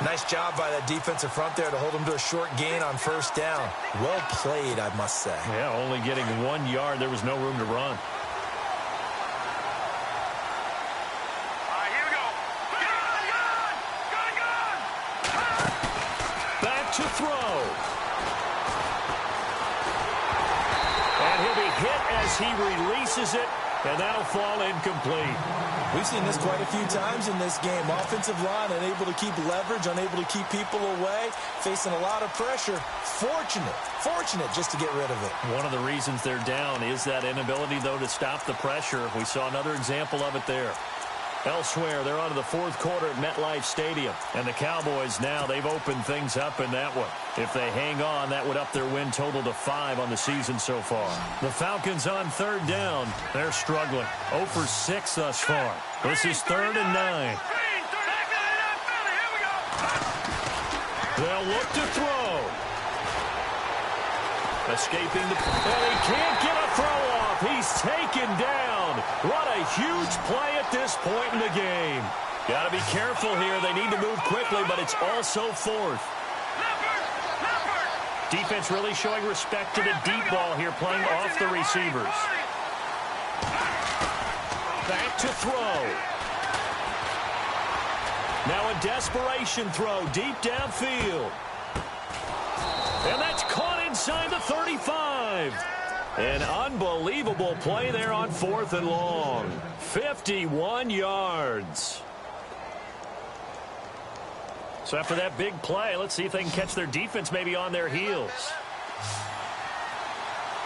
Nice job by that defensive front there to hold him to a short gain on first down. Well played, I must say. Yeah, only getting 1 yard. There was no room to run. Here we go. Gun! Back to throw. And he'll be hit as he releases it, and that'll fall incomplete. We've seen this quite a few times in this game. Offensive line unable to keep leverage, unable to keep people away, facing a lot of pressure. Fortunate just to get rid of it. One of the reasons they're down is that inability, though, to stop the pressure. We saw another example of it there. Elsewhere, they're on to the fourth quarter at MetLife Stadium. And the Cowboys now, they've opened things up in that one. If they hang on, that would up their win total to 5 on the season so far. The Falcons on 3rd down. They're struggling. 0 for 6 thus far. This is 3rd and 9. They'll look to throw. Escaping the... And he can't get a throw off. He's taken down. What a huge play at this point in the game. Got to be careful here. They need to move quickly, but it's also 4th. Defense really showing respect to the deep ball here, playing off the receivers. Back to throw. Now a desperation throw deep downfield. And that's caught inside the 35. An unbelievable play there on 4th and long. 51 yards. So after that big play, let's see if they can catch their defense maybe on their heels.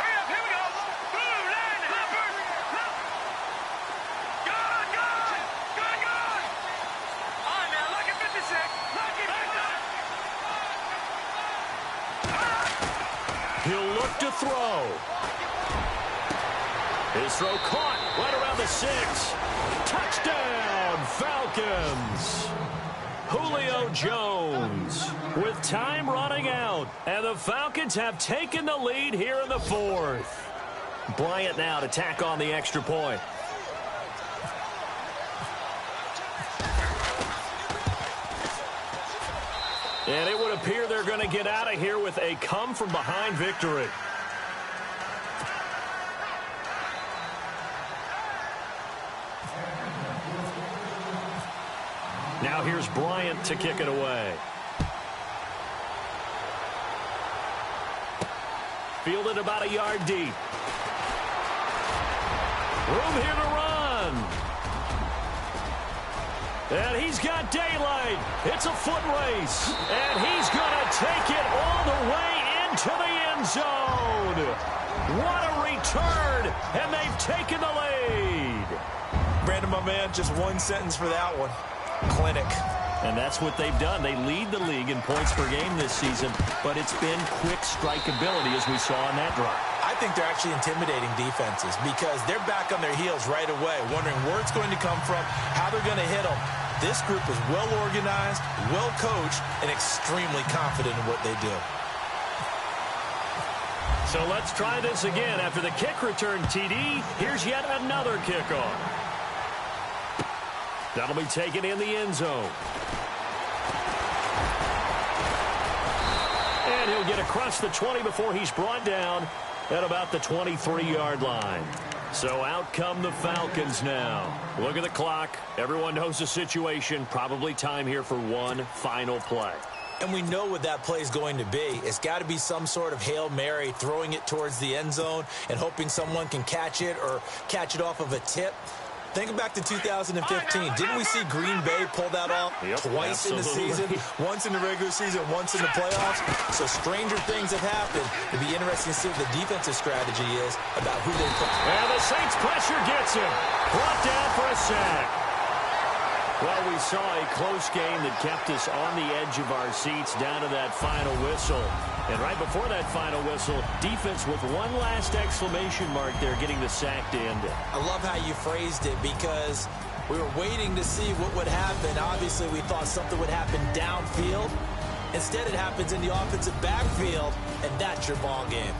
Hurry up, here we go. Blue line, Hubbard. Gun. All right, man, lucky 56. Lucky 50. He'll look to throw. His throw caught right around the 6. Touchdown, Falcons. Julio Jones with time running out. And the Falcons have taken the lead here in the 4th. Bryant now to tack on the extra point. And it would appear they're going to get out of here with a come-from-behind victory. Now here's Bryant to kick it away. Fielded about a yard deep. Room here to run. And he's got daylight. It's a foot race. And he's going to take it all the way into the end zone. What a return. And they've taken the lead. Brandon, my man, just one sentence for that one. Clinic. And that's what they've done. They lead the league in points per game this season, but it's been quick strikeability as we saw on that drive. I think they're actually intimidating defenses because they're back on their heels right away, wondering where it's going to come from, how they're going to hit them. This group is well organized, well coached, and extremely confident in what they do. So let's try this again. After the kick return TD, here's yet another kickoff. That'll be taken in the end zone. And he'll get across the 20 before he's brought down at about the 23-yard line. So out come the Falcons now. Look at the clock. Everyone knows the situation. Probably time here for one final play. And we know what that play is going to be. It's got to be some sort of Hail Mary, throwing it towards the end zone and hoping someone can catch it or catch it off of a tip. Think back to 2015. Didn't we see Green Bay pull that off twice in the season? Once in the regular season, once in the playoffs. So stranger things have happened. It'd be interesting to see what the defensive strategy is about who they put. And the Saints pressure gets him. Brought down for a sack. Well, we saw a close game that kept us on the edge of our seats down to that final whistle. And right before that final whistle, defense with one last exclamation mark there, getting the sack to end it. I love how you phrased it because we were waiting to see what would happen. Obviously, we thought something would happen downfield. Instead, it happens in the offensive backfield, and that's your ball game.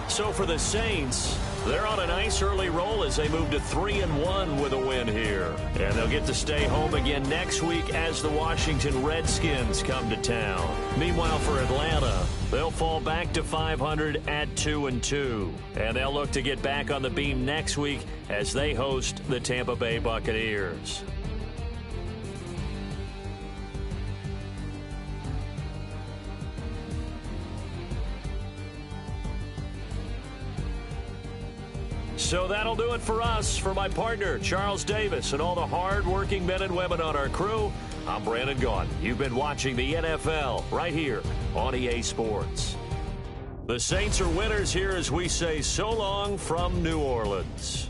So for the Saints, they're on a nice early roll as they move to 3-1 with a win here. And they'll get to stay home again next week as the Washington Redskins come to town. Meanwhile, for Atlanta, they'll fall back to 500 at 2-2. And they'll look to get back on the beam next week as they host the Tampa Bay Buccaneers. So that'll do it for us. For my partner, Charles Davis, and all the hard-working men and women on our crew, I'm Brandon Gaudin. You've been watching the NFL right here on EA Sports. The Saints are winners here as we say so long from New Orleans.